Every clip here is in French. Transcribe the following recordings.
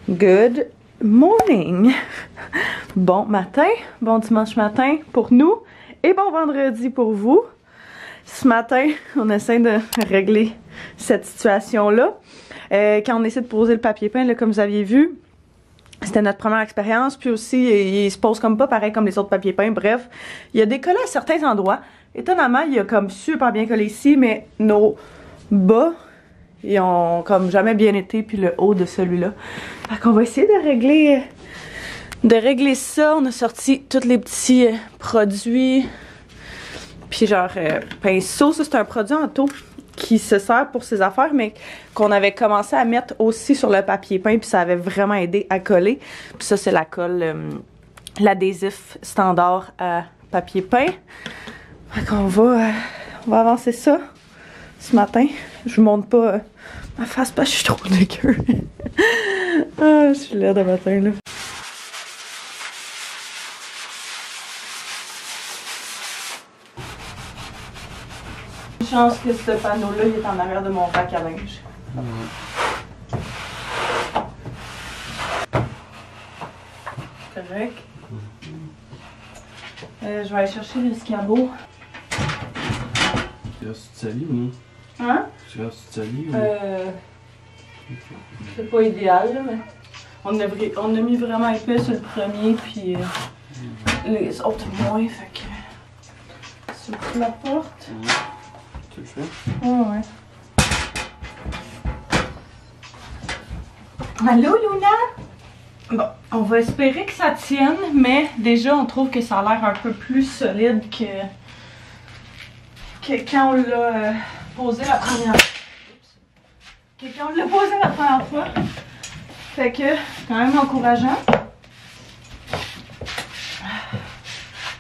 Good morning! Bon matin, bon dimanche matin pour nous et bon vendredi pour vous. Ce matin, on essaie de régler cette situation-là. Quand on essaie de poser le papier peint, là, comme vous aviez vu, c'était notre première expérience. Puis aussi, il se pose comme pas pareil comme les autres papiers peints. Bref, il y a des collés à certains endroits. Étonnamment, il y a comme super bien collé ici, mais nos bas, ils ont comme jamais bien été, puis le haut de celui-là. Fait qu'on va essayer de régler ça. On a sorti tous les petits produits. Puis genre, pinceau, ça c'est un produit en taux qui se sert pour ses affaires, mais qu'on avait commencé à mettre aussi sur le papier peint, puis ça avait vraiment aidé à coller. Puis ça, c'est la colle, l'adhésif standard à papier peint. Fait qu'on va avancer ça ce matin. Je vous montre pas ma face parce que je suis trop dégueu. Ah, je suis laide de matin, là. Chance que ce panneau-là, il est en arrière de mon bac à linge. Correct. Je vais aller chercher l'escabeau. Tu restes sali ou non? Hein? Tu restes sali ou C'est pas idéal, là, mais on a mis vraiment épais sur le premier, puis les autres moins, fait que... Tu ouvres la porte? Tu le fais? Ouais. Allô, Luna? Bon, on va espérer que ça tienne, mais déjà, on trouve que ça a l'air un peu plus solide que quand on l'a posé la première fois. Que quand on l'a posé la première fois. Fait que, quand même encourageant.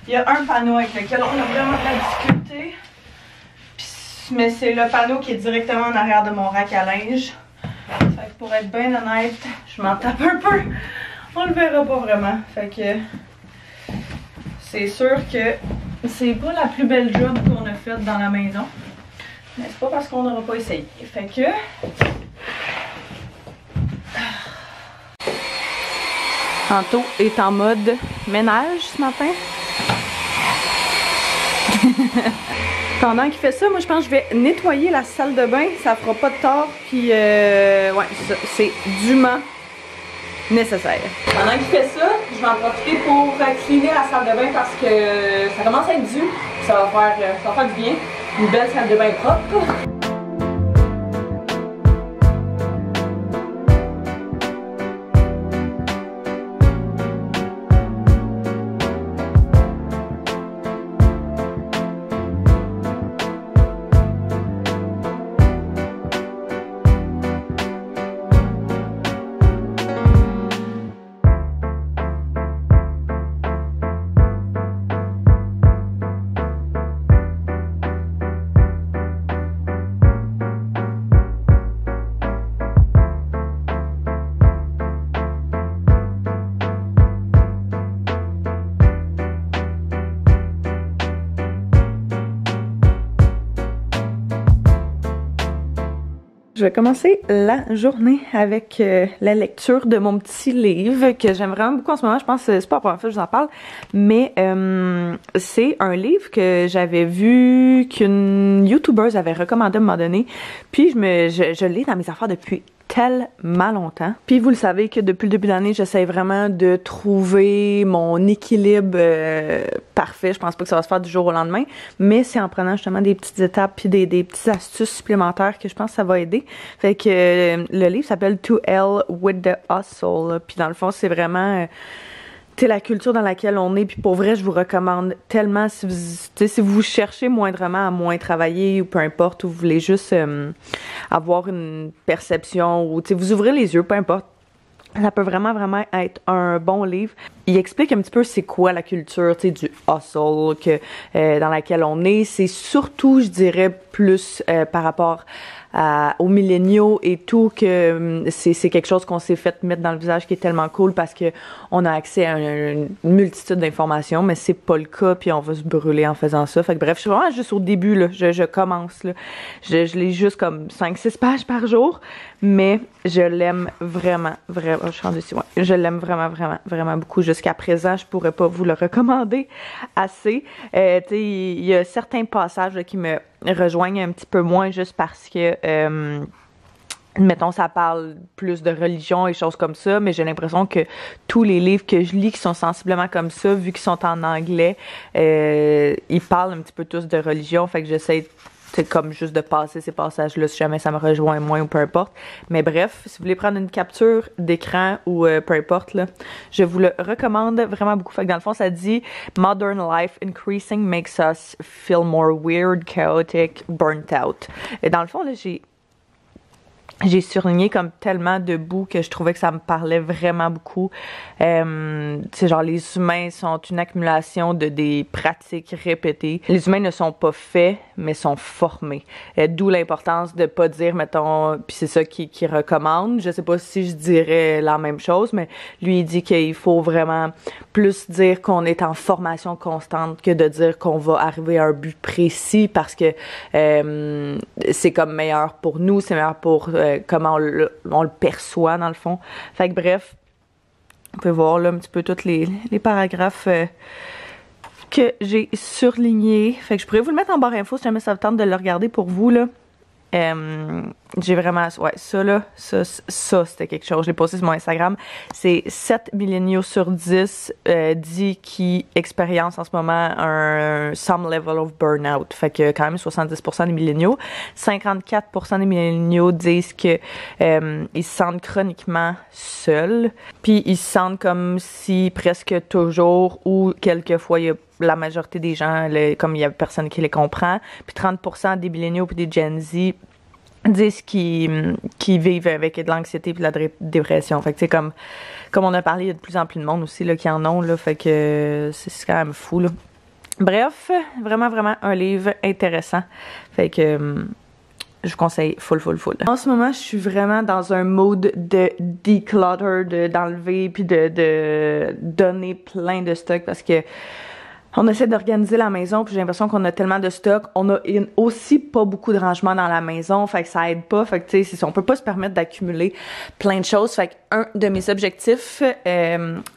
Il y a un panneau avec lequel on a vraiment de la difficulté. Mais c'est le panneau qui est directement en arrière de mon rack à linge. Fait que pour être bien honnête, je m'en tape un peu. On le verra pas vraiment. Fait que c'est sûr que c'est pas la plus belle job qu'on a faite dans la maison. Mais c'est pas parce qu'on n'aura pas essayé. Fait que... Anto est en mode ménage ce matin. Pendant qu'il fait ça, moi je pense que je vais nettoyer la salle de bain. Ça fera pas de tort. Puis ouais, c'est dûment nécessaire. Pendant qu'il fait ça, je vais en profiter pour cleaner la salle de bain parce que ça commence à être dû. Ça va faire du bien. Une belle salle de bain propre. Je vais commencer la journée avec la lecture de mon petit livre que j'aime vraiment beaucoup en ce moment. Je pense que c'est pas la première fois que je vous en parle, mais c'est un livre que j'avais vu qu'une YouTubeuse avait recommandé à un moment donné. Puis je l'ai dans mes affaires depuis tellement longtemps. Puis vous le savez que depuis le début de l'année, j'essaie vraiment de trouver mon équilibre parfait. Je pense pas que ça va se faire du jour au lendemain, mais c'est en prenant justement des petites étapes puis des petites astuces supplémentaires que je pense que ça va aider. Fait que le livre s'appelle To Hell with the Hustle. Puis dans le fond, c'est vraiment la culture dans laquelle on est, puis pour vrai, je vous recommande tellement si vous cherchez moindrement à moins travailler ou peu importe, ou vous voulez juste avoir une perception ou vous ouvrez les yeux, peu importe. Ça peut vraiment être un bon livre. Il explique un petit peu c'est quoi la culture du hustle dans laquelle on est. C'est surtout, je dirais, plus par rapport aux milléniaux et tout, que c'est quelque chose qu'on s'est fait mettre dans le visage qui est tellement cool parce que on a accès à une multitude d'informations, mais c'est pas le cas, puis on va se brûler en faisant ça. Fait que bref, je suis vraiment juste au début, là. Je commence, là. Je lis juste comme 5-6 pages par jour, mais je l'aime vraiment, vraiment. Je suis rendue ici, ouais. Je l'aime vraiment, vraiment, vraiment beaucoup. Jusqu'à présent, je pourrais pas vous le recommander assez. Tu sais, il y a certains passages là, qui me rejoignent un petit peu moins juste parce que mettons, ça parle plus de religion et choses comme ça, mais j'ai l'impression que tous les livres que je lis qui sont sensiblement comme ça, vu qu'ils sont en anglais, ils parlent un petit peu tous de religion, fait que j'essaie, c'est comme juste de passer ces passages-là si jamais ça me rejoint moins ou peu importe. Mais bref, si vous voulez prendre une capture d'écran ou peu importe, là, je vous le recommande vraiment beaucoup. Fait que dans le fond, ça dit « Modern life increasing makes us feel more weird, chaotic, burnt out ». Et dans le fond, là, j'ai surligné comme tellement de bouts que je trouvais que ça me parlait vraiment beaucoup. C'est genre les humains sont une accumulation de des pratiques répétées. Les humains ne sont pas faits, mais sont formés. D'où l'importance de pas dire, mettons, puis c'est ça qu'il recommande. Je sais pas si je dirais la même chose, mais lui il dit qu'il faut vraiment plus dire qu'on est en formation constante que de dire qu'on va arriver à un but précis parce que c'est comme meilleur pour nous, c'est meilleur pour comment on le perçoit dans le fond. Fait que bref, vous pouvez voir là un petit peu tous les paragraphes que j'ai surlignés. Fait que je pourrais vous le mettre en barre info si jamais ça vous tente de le regarder pour vous là. J'ai vraiment, ouais, ça là, ça c'était quelque chose. Je l'ai posté sur mon Instagram. C'est 7 milléniaux sur 10 dit qui expérimentent en ce moment un some level of burnout. Fait que quand même 70% des milléniaux. 54% des milléniaux disent que ils se sentent chroniquement seuls. Puis ils se sentent comme si presque toujours ou quelquefois il y a la majorité des gens, comme il y a personne qui les comprend. Puis 30% des milléniaux et des Gen Z disent qu'ils vivent avec de l'anxiété et de la dépression. Fait que c'est comme on a parlé, il y a de plus en plus de monde aussi là, qui en ont, là, fait que c'est quand même fou, là. Bref, vraiment, vraiment un livre intéressant. Fait que je vous conseille full. En ce moment, je suis vraiment dans un mode de declutter, d'enlever puis de donner plein de stock parce que on essaie d'organiser la maison, puis j'ai l'impression qu'on a tellement de stock. On a aussi pas beaucoup de rangement dans la maison, fait que ça aide pas. Fait que tu sais, on peut pas se permettre d'accumuler plein de choses. Fait que un de mes objectifs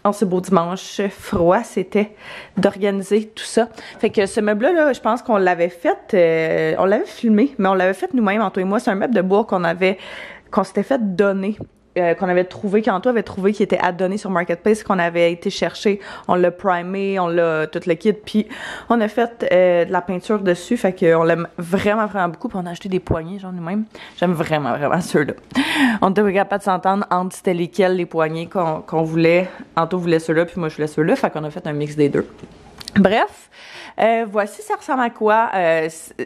en ce beau dimanche froid, c'était d'organiser tout ça. Fait que ce meuble-là, je pense qu'on l'avait fait, on l'avait filmé, mais on l'avait fait nous-mêmes, Anto et moi. C'est un meuble de bois qu'on s'était fait donner. Qu'on avait trouvé, qu'Anto avait trouvé, qui était à donner sur Marketplace, qu'on avait été chercher, on l'a primé, on l'a tout le kit, puis on a fait de la peinture dessus, fait qu'on l'aime vraiment, vraiment beaucoup, puis on a acheté des poignées, genre nous-mêmes. J'aime vraiment, vraiment ceux-là. On était capable de s'entendre entre c'était lesquels les poignées qu'on voulait. Anto voulait ceux-là, puis moi je voulais ceux-là, fait qu'on a fait un mix des deux. Bref, voici ça ressemble à quoi.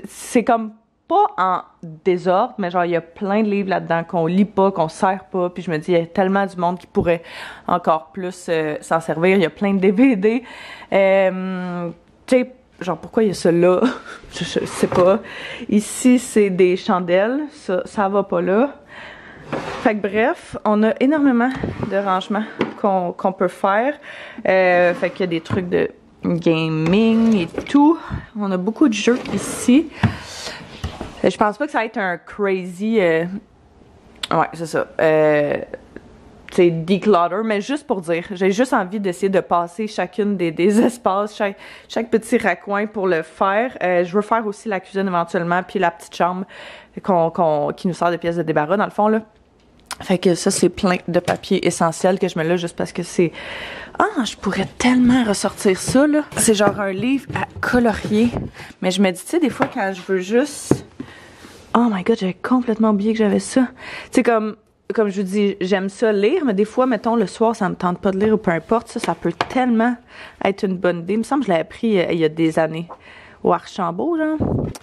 C'est comme pas en désordre, mais genre il y a plein de livres là-dedans qu'on lit pas, qu'on sert pas, puis je me dis il y a tellement du monde qui pourrait encore plus s'en servir. Il y a plein de DVD. Tu sais, genre pourquoi il y a ça là? je sais pas. Ici c'est des chandelles, ça va pas là. Fait que bref, on a énormément de rangements qu'on peut faire. Fait qu'il y a des trucs de gaming et tout. On a beaucoup de jeux ici. Je pense pas que ça va être un crazy... ouais, c'est ça. C'est declutter, mais juste pour dire, j'ai juste envie d'essayer de passer chacune des espaces, chaque petit raccoin pour le faire. Je veux faire aussi la cuisine éventuellement, puis la petite chambre qui nous sert de pièces de débarras, dans le fond, là. Fait que ça, c'est plein de papier essentiel que je mets là juste parce que c'est... Ah, je pourrais tellement ressortir ça, là. C'est genre un livre à colorier. Mais je me dis, tu sais, des fois, quand je veux juste... Oh my god, j'avais complètement oublié que j'avais ça. Tu sais, comme je vous dis, j'aime ça lire, mais des fois, mettons, le soir, ça me tente pas de lire ou peu importe. Ça peut tellement être une bonne idée. Il me semble que je l'avais appris il y a des années au Archambault, genre.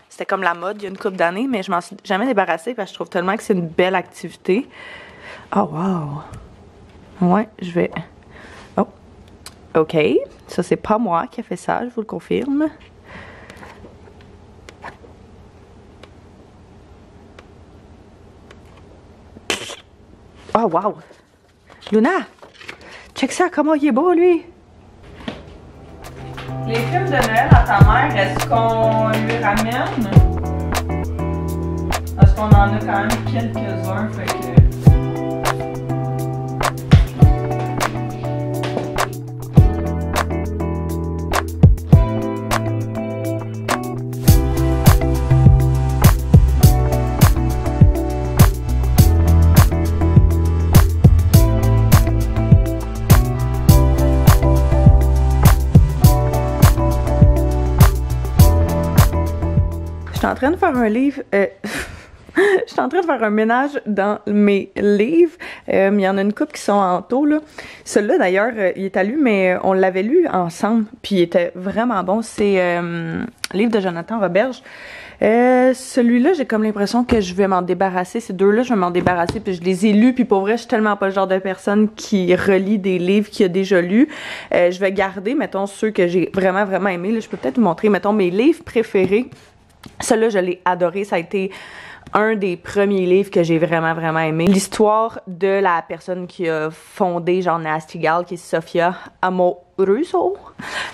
C'était comme la mode il y a une couple d'années, mais je m'en suis jamais débarrassée parce que je trouve tellement que c'est une belle activité. Oh, wow! Ouais, je vais... Oh! OK. Ça, c'est pas moi qui a fait ça, je vous le confirme. Oh, wow! Luna! Check ça, comment il est beau, lui! Les films de Noël à ta mère, est-ce qu'on lui ramène? Parce qu'on en a quand même quelques-uns, fait que... Je suis en train de faire un livre... Je suis en train de faire un ménage dans mes livres. Il y en a une couple qui sont en taux, là. Celui-là, d'ailleurs, il est à lu, mais on l'avait lu ensemble, puis il était vraiment bon. C'est le livre de Jonathan Roberge. Celui-là, j'ai comme l'impression que je vais m'en débarrasser. Ces deux-là, je vais m'en débarrasser, puis je les ai lus, puis pour vrai, je suis tellement pas le genre de personne qui relit des livres qu'il a déjà lus. Je vais garder, mettons, ceux que j'ai vraiment, vraiment aimés. Là, je peux peut-être vous montrer, mettons, mes livres préférés. Celui-là, je l'ai adoré. Ça a été un des premiers livres que j'ai vraiment, vraiment aimé. L'histoire de la personne qui a fondé genre Nasty Gal, qui est Sophia Amoruso.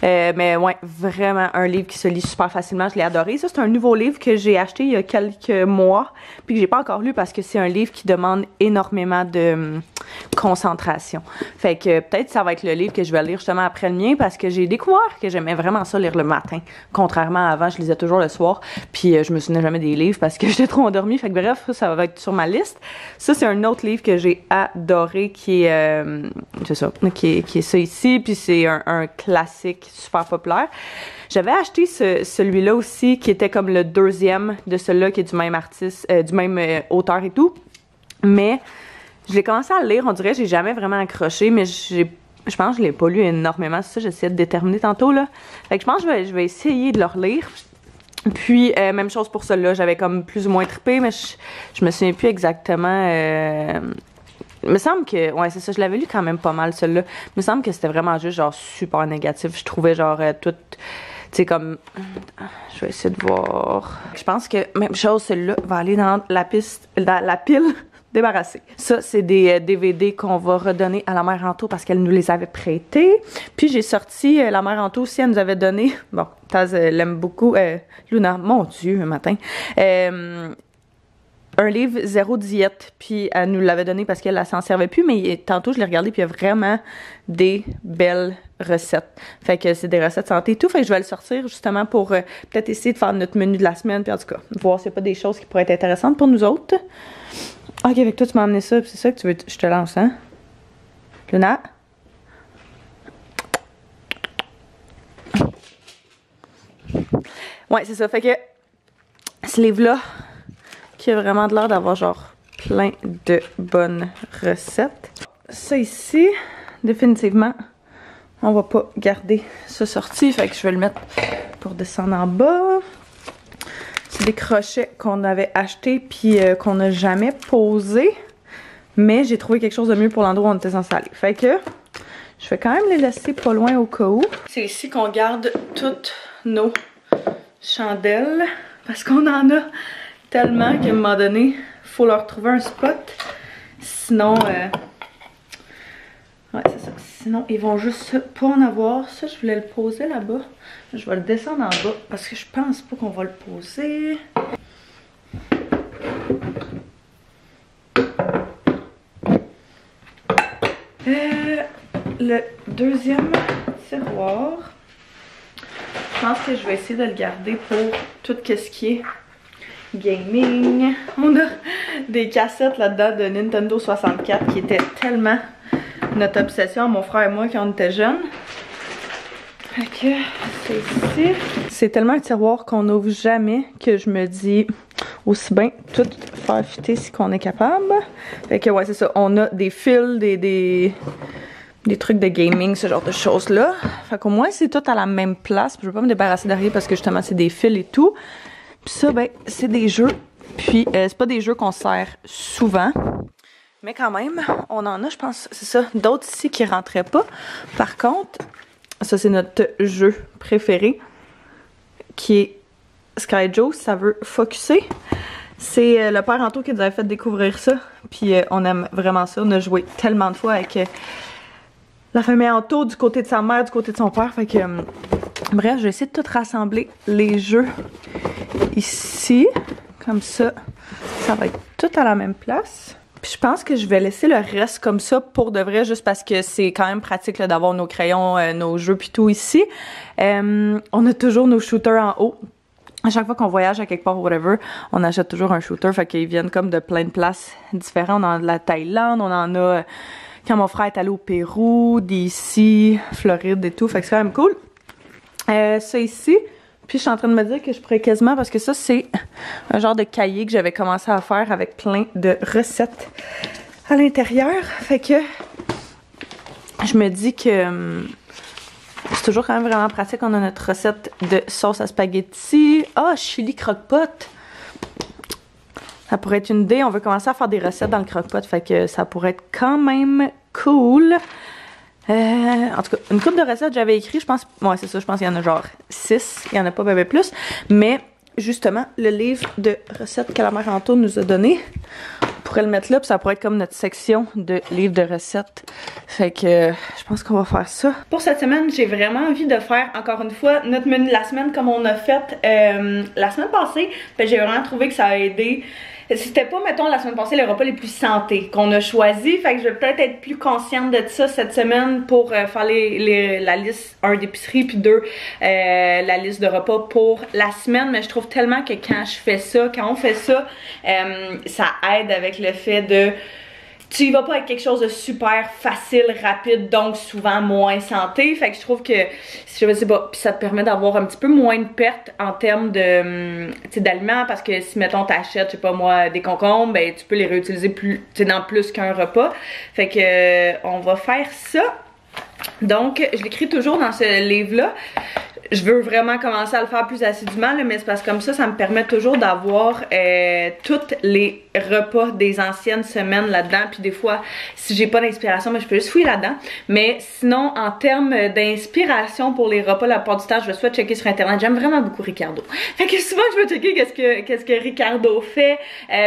Mais ouais, vraiment un livre qui se lit super facilement. Je l'ai adoré. Ça, c'est un nouveau livre que j'ai acheté il y a quelques mois, puis que j'ai pas encore lu parce que c'est un livre qui demande énormément de concentration. Fait que peut-être ça va être le livre que je vais lire justement après le mien, parce que j'ai découvert que j'aimais vraiment ça lire le matin. Contrairement à avant, je lisais toujours le soir, puis je me souvenais jamais des livres parce que j'étais trop endormie. Fait que bref, ça va être sur ma liste. Ça, c'est un autre livre que j'ai adoré qui est c'est ça, qui est ça ici, puis c'est un classique super populaire. J'avais acheté celui-là aussi, qui était comme le deuxième de celui-là, qui est du même artiste, du même auteur et tout. Mais je l'ai commencé à le lire, on dirait, j'ai jamais vraiment accroché, mais je pense que je l'ai pas lu énormément. C'est ça, j'essayais de déterminer tantôt, là. Fait que je pense que je vais essayer de le relire. Puis, même chose pour celui-là, j'avais comme plus ou moins trippé, mais je me souviens plus exactement... Il me semble que... Ouais, c'est ça, je l'avais lu quand même pas mal, celui-là. Il me semble que c'était vraiment juste, genre, super négatif. Je trouvais, genre, tout... Tu sais, comme... Je vais essayer de voir... Je pense que, même chose, celui-là va aller dans la pile débarrassée. Ça, c'est des DVD qu'on va redonner à la mère Anto parce qu'elle nous les avait prêtés. Puis j'ai sorti, la mère Anto aussi, elle nous avait donné... Bon, Taz l'aime beaucoup. Luna, mon Dieu, un matin. Un livre Zéro Diète, puis elle nous l'avait donné parce qu'elle s'en servait plus, mais tantôt je l'ai regardé, puis il y a vraiment des belles recettes. Fait que c'est des recettes santé et tout, fait que je vais le sortir justement pour peut-être essayer de faire notre menu de la semaine, puis en tout cas, voir s'il n'y a pas des choses qui pourraient être intéressantes pour nous autres. Ok, avec toi tu m'as amené ça, puis c'est ça que tu veux, je te lance, hein? Luna? Ouais, c'est ça, fait que ce livre-là, qui a vraiment de l'air d'avoir genre plein de bonnes recettes. Ça ici, définitivement, on va pas garder ça sorti, fait que je vais le mettre pour descendre en bas. C'est des crochets qu'on avait achetés puis qu'on n'a jamais posés, mais j'ai trouvé quelque chose de mieux pour l'endroit où on était censé aller. Fait que je vais quand même les laisser pas loin au cas où. C'est ici qu'on garde toutes nos chandelles parce qu'on en a tellement qu'à un moment donné, il faut leur trouver un spot. Sinon, ouais, c'est ça. Sinon, ils vont juste pas en avoir. Ça, je voulais le poser là-bas. Je vais le descendre en bas parce que je pense pas qu'on va le poser. Le deuxième tiroir, je pense que je vais essayer de le garder pour tout ce qui est gaming. On a des cassettes là-dedans de Nintendo 64 qui étaient tellement notre obsession, mon frère et moi, quand on était jeunes. Fait que c'est ici. C'est tellement un tiroir qu'on n'ouvre jamais que je me dis aussi bien tout faire fitter si qu'on est capable. Fait que ouais, c'est ça. On a des fils, des trucs de gaming, ce genre de choses-là. Fait qu'au moins, c'est tout à la même place. Je veux pas me débarrasser d'arriver parce que justement, c'est des fils et tout. Puis ça, ben, c'est des jeux. Puis, c'est pas des jeux qu'on sert souvent. Mais quand même, on en a, je pense, c'est ça, d'autres ici qui rentraient pas. Par contre, ça, c'est notre jeu préféré, qui est Sky Joe, ça veut focusser. C'est le père Anto qui nous avait fait découvrir ça. Puis on aime vraiment ça. On a joué tellement de fois avec la famille Anto, du côté de sa mère, du côté de son père. Fait que, bref, je vais essayer de tout rassembler les jeux ici. Comme ça, ça va être tout à la même place. Puis je pense que je vais laisser le reste comme ça pour de vrai, juste parce que c'est quand même pratique d'avoir nos crayons, nos jeux puis tout ici. On a toujours nos shooters en haut. À chaque fois qu'on voyage à quelque part ou whatever, on achète toujours un shooter. Fait qu'ils viennent comme de plein de places différentes. On en a de la Thaïlande, on en a quand mon frère est allé au Pérou, d'ici, Floride et tout. Fait que c'est quand même cool. Ça ici. Puis je suis en train de me dire que je pourrais quasiment, parce que ça c'est un genre de cahier que j'avais commencé à faire avec plein de recettes à l'intérieur. Fait que je me dis que c'est toujours quand même vraiment pratique. On a notre recette de sauce à spaghetti. Ah, chili croque-pot. Ça pourrait être une idée. On veut commencer à faire des recettes dans le croque-pot. Fait que ça pourrait être quand même cool. En tout cas, une couple de recettes j'avais écrit, je pense, ouais c'est ça, je pense qu'il y en a genre 6, il y en a pas bébé plus, mais justement, le livre de recettes que la mère Anto nous a donné, on pourrait le mettre là, puis ça pourrait être comme notre section de livre de recettes, fait que je pense qu'on va faire ça. Pour cette semaine, j'ai vraiment envie de faire, encore une fois, notre menu de la semaine comme on a fait la semaine passée, j'ai vraiment trouvé que ça a aidé. C'était pas, mettons, la semaine passée, les repas les plus santé qu'on a choisi. Fait que je vais peut-être être plus consciente de ça cette semaine pour faire la liste, 1 d'épicerie, puis 2, la liste de repas pour la semaine. Mais je trouve tellement que quand je fais ça, quand on fait ça, ça aide avec le fait de... Tu y vas pas avec quelque chose de super facile, rapide, donc souvent moins santé. Fait que je trouve que, je sais pas, puis ça te permet d'avoir un petit peu moins de pertes en termes de, d'aliments, parce que si, mettons, t'achètes, je sais pas moi, des concombres, ben tu peux les réutiliser plus, dans plus qu'un repas. Fait que, on va faire ça. Donc, je l'écris toujours dans ce livre-là. Je veux vraiment commencer à le faire plus assidûment, là, mais c'est parce que comme ça me permet toujours d'avoir tous les repas des anciennes semaines là-dedans. Puis des fois, si j'ai pas d'inspiration, ben, je peux juste fouiller là-dedans. Mais sinon, en termes d'inspiration pour les repas, la plupart du temps, je vais soit checker sur Internet. J'aime vraiment beaucoup Ricardo. Fait que souvent, je vais checker qu'est-ce que Ricardo fait.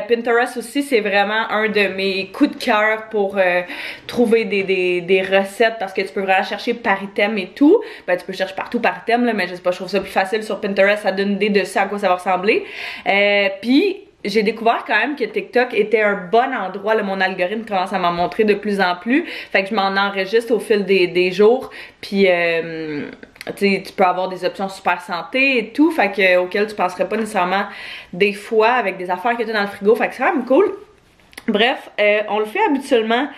Pinterest aussi, c'est vraiment un de mes coups de cœur pour trouver des recettes, parce que tu peux vraiment chercher par item et tout. Ben, tu peux chercher partout par item, là, mais je sais pas, je trouve ça plus facile sur Pinterest, ça donne une idée de ça, à quoi ça va ressembler. Puis j'ai découvert quand même que TikTok était un bon endroit, là, mon algorithme commence à m'en montrer de plus en plus, fait que je m'en enregistre au fil des jours, puis tu peux avoir des options super santé et tout, fait que auxquelles tu penserais pas nécessairement des fois avec des affaires que tu as dans le frigo, fait que c'est quand même cool. Bref, on le fait habituellement,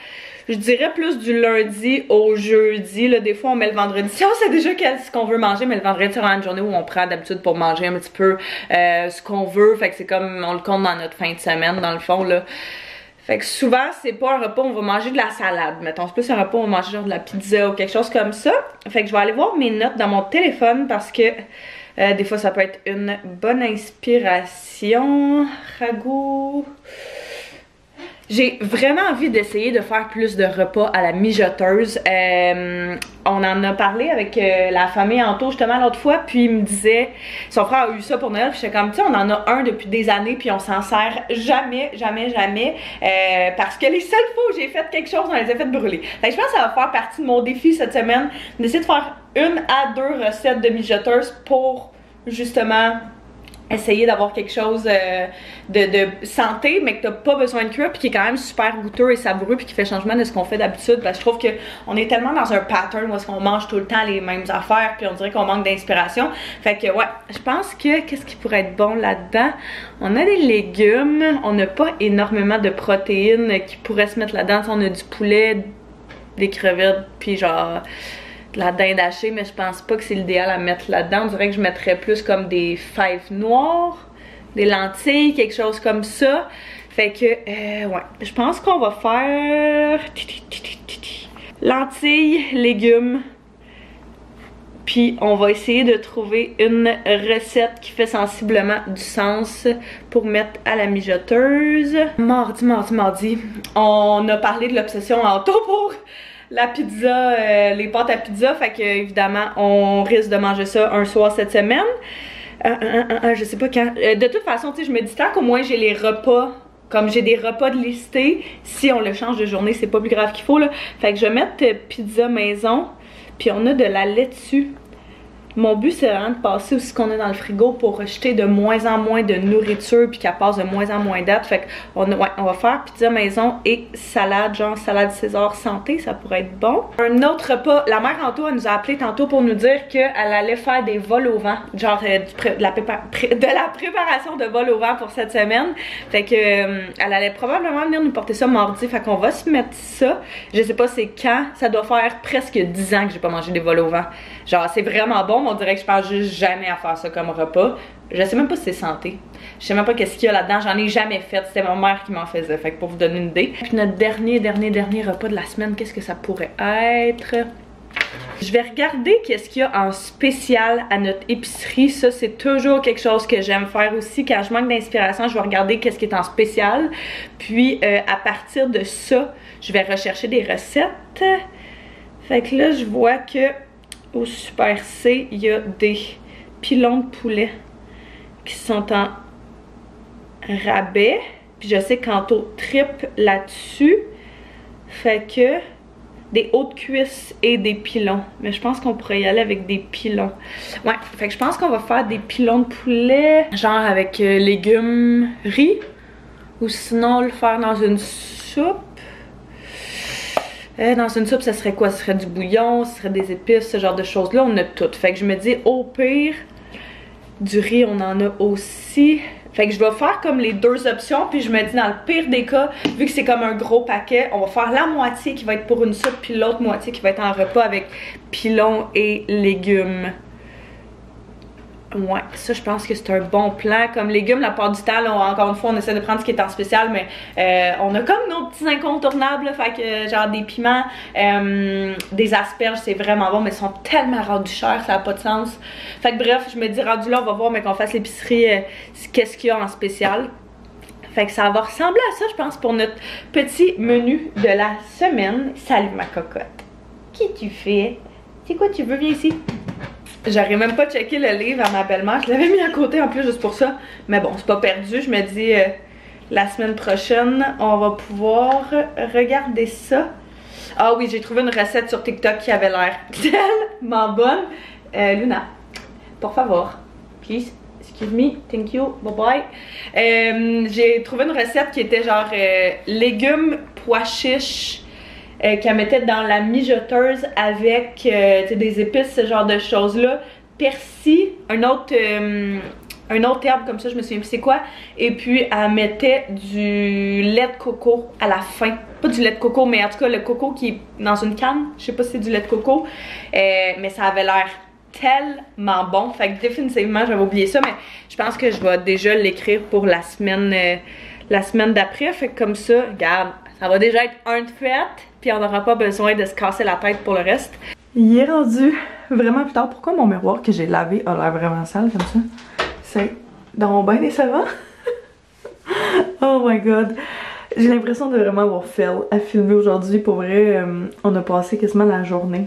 je dirais plus du lundi au jeudi, là, des fois on met le vendredi. Si on sait déjà ce qu'on veut manger, mais le vendredi c'est vraiment une journée où on prend d'habitude pour manger un petit peu ce qu'on veut, fait que c'est comme on le compte dans notre fin de semaine dans le fond là. Fait que souvent c'est pas un repas où on va manger de la salade, mettons, c'est plus un repas où on va manger genre de la pizza ou quelque chose comme ça. Fait que je vais aller voir mes notes dans mon téléphone parce que des fois ça peut être une bonne inspiration. Ragoût. J'ai vraiment envie d'essayer de faire plus de repas à la mijoteuse. On en a parlé avec la famille Anto justement l'autre fois, puis il me disait, son frère a eu ça pour Noël, puis j'étais comme, tu sais, on en a un depuis des années, puis on s'en sert jamais, parce que les seules fois où j'ai fait quelque chose, on les a fait brûler. Fait que je pense que ça va faire partie de mon défi cette semaine, d'essayer de faire 1 à 2 recettes de mijoteuse pour justement essayer d'avoir quelque chose de santé, mais que t'as pas besoin de cuire, puis qui est quand même super goûteux et savoureux, puis qui fait changement de ce qu'on fait d'habitude, parce que je trouve que on est tellement dans un pattern où est-ce qu'on mange tout le temps les mêmes affaires, puis on dirait qu'on manque d'inspiration. Fait que ouais, je pense que qu'est-ce qui pourrait être bon là-dedans? On a des légumes, on n'a pas énormément de protéines qui pourraient se mettre là-dedans. On a du poulet, des crevettes, puis genre de la dinde hachée, mais je pense pas que c'est l'idéal à mettre là-dedans. On dirait que je mettrais plus comme des fèves noires, des lentilles, quelque chose comme ça. Fait que, ouais, je pense qu'on va faire lentilles, légumes, puis on va essayer de trouver une recette qui fait sensiblement du sens pour mettre à la mijoteuse. Mardi, on a parlé de l'obsession Anto pour la pizza, les pâtes à pizza, fait que évidemment on risque de manger ça un soir cette semaine. Je sais pas quand. De toute façon, tu sais, je me dis tant qu'au moins j'ai les repas, comme j'ai des repas de listés, si on le change de journée, c'est pas plus grave qu'il faut, là. Fait que je vais mettre pizza maison, puis on a de la laitue. Mon but, c'est vraiment de passer aussi ce qu'on a dans le frigo pour jeter de moins en moins de nourriture puis qu'elle passe de moins en moins date. Fait qu'on on va faire pizza maison et salade, genre salade César santé, ça pourrait être bon. Un autre repas, la mère Anto, elle nous a appelé tantôt pour nous dire qu'elle allait faire des vols au vent, genre de la préparation de vols au vent pour cette semaine. Fait que elle allait probablement venir nous porter ça mardi, fait qu'on va se mettre ça. Je sais pas c'est quand, ça doit faire presque 10 ans que j'ai pas mangé des vols au vent. Genre c'est vraiment bon. On dirait que je pense juste jamais à faire ça comme repas. Je sais même pas si c'est santé. Je sais même pas qu'est-ce qu'il y a là-dedans. J'en ai jamais fait. C'était ma mère qui m'en faisait. Fait que pour vous donner une idée. Puis notre dernier repas de la semaine, qu'est-ce que ça pourrait être? Je vais regarder qu'est-ce qu'il y a en spécial à notre épicerie. Ça, c'est toujours quelque chose que j'aime faire aussi. Quand je manque d'inspiration, je vais regarder qu'est-ce qui est en spécial. Puis, à partir de ça, je vais rechercher des recettes. Fait que là, je vois que au Super C, il y a des pilons de poulet qui sont en rabais. Puis je sais qu'Anto triple là-dessus. Fait que des hautes cuisses et des pilons. Mais je pense qu'on pourrait y aller avec des pilons. Ouais, fait que je pense qu'on va faire des pilons de poulet, genre avec légumes, riz. Ou sinon le faire dans une soupe. Dans une soupe, ça serait quoi? Ce serait du bouillon, ce serait des épices, ce genre de choses-là. On a tout. Fait que je me dis, au pire, du riz, on en a aussi. Fait que je vais faire comme les deux options. Puis je me dis, dans le pire des cas, vu que c'est comme un gros paquet, on va faire la moitié qui va être pour une soupe, puis l'autre moitié qui va être en repas avec pilons et légumes. Ouais, ça je pense que c'est un bon plan. Comme légumes, la part du temps, là, encore une fois, on essaie de prendre ce qui est en spécial, mais on a comme nos petits incontournables, là, fait que genre des piments, des asperges, c'est vraiment bon, mais ils sont tellement rendus chers, ça n'a pas de sens. Fait que bref, je me dis, rendu là, on va voir, mais qu'on fasse l'épicerie, qu'est-ce qu'il y a en spécial. Fait que ça va ressembler à ça, je pense, pour notre petit menu de la semaine. Salut ma cocotte. Qui tu fais? C'est quoi tu veux? Viens ici. J'aurais même pas checké le livre à ma belle-mère. Je l'avais mis à côté en plus juste pour ça. Mais bon, c'est pas perdu. Je me dis la semaine prochaine, on va pouvoir regarder ça. Ah oui, j'ai trouvé une recette sur TikTok qui avait l'air tellement bonne. Luna, por favor, please, excuse me, thank you, bye bye. J'ai trouvé une recette qui était genre légumes, pois chiches, qu'elle mettait dans la mijoteuse avec des épices, ce genre de choses-là. Persil, un autre herbe comme ça, je me souviens plus c'est quoi. Et puis elle mettait du lait de coco à la fin. Pas du lait de coco, mais en tout cas le coco qui est dans une canne. Je sais pas si c'est du lait de coco. Mais ça avait l'air tellement bon. Fait que définitivement, j'avais oublié ça. Mais je pense que je vais déjà l'écrire pour la semaine d'après. Fait que comme ça, regarde, ça va déjà être un de fait. Puis on n'aura pas besoin de se casser la tête pour le reste. Il est rendu vraiment plus tard. Pourquoi mon miroir que j'ai lavé a l'air vraiment sale comme ça? C'est dans mon bain des savants. Oh my god. J'ai l'impression de vraiment avoir fail à filmer aujourd'hui. Pour vrai, on a passé quasiment la journée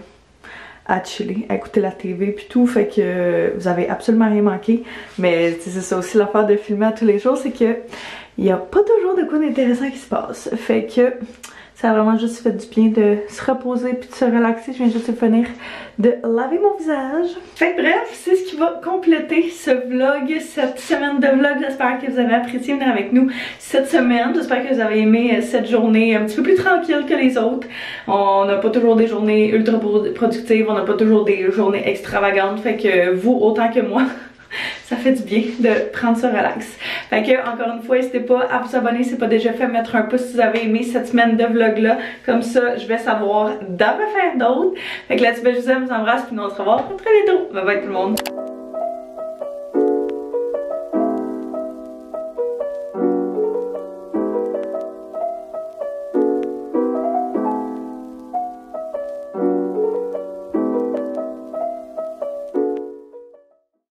à chiller, à écouter la TV puis tout. Fait que vous avez absolument rien manqué. Mais c'est ça aussi l'affaire de filmer à tous les jours. C'est que il n'y a pas toujours de quoi d'intéressant qui se passe. Fait que ça a vraiment juste fait du bien de se reposer puis de se relaxer. Je viens juste de finir de laver mon visage. Fait que bref, c'est ce qui va compléter ce vlog, cette semaine de vlog. J'espère que vous avez apprécié venir avec nous cette semaine. J'espère que vous avez aimé cette journée un petit peu plus tranquille que les autres. On n'a pas toujours des journées ultra productives, on n'a pas toujours des journées extravagantes. Fait que vous, autant que moi, ça fait du bien de prendre ça relax. Fait que encore une fois, n'hésitez pas à vous abonner si c'est pas déjà fait, mettre un pouce si vous avez aimé cette semaine de vlog là. Comme ça, je vais savoir d'en refaire d'autres. Fait que là-dessus, je vous aime, je vous embrasse, puis on se revoit très bientôt. Bye bye tout le monde.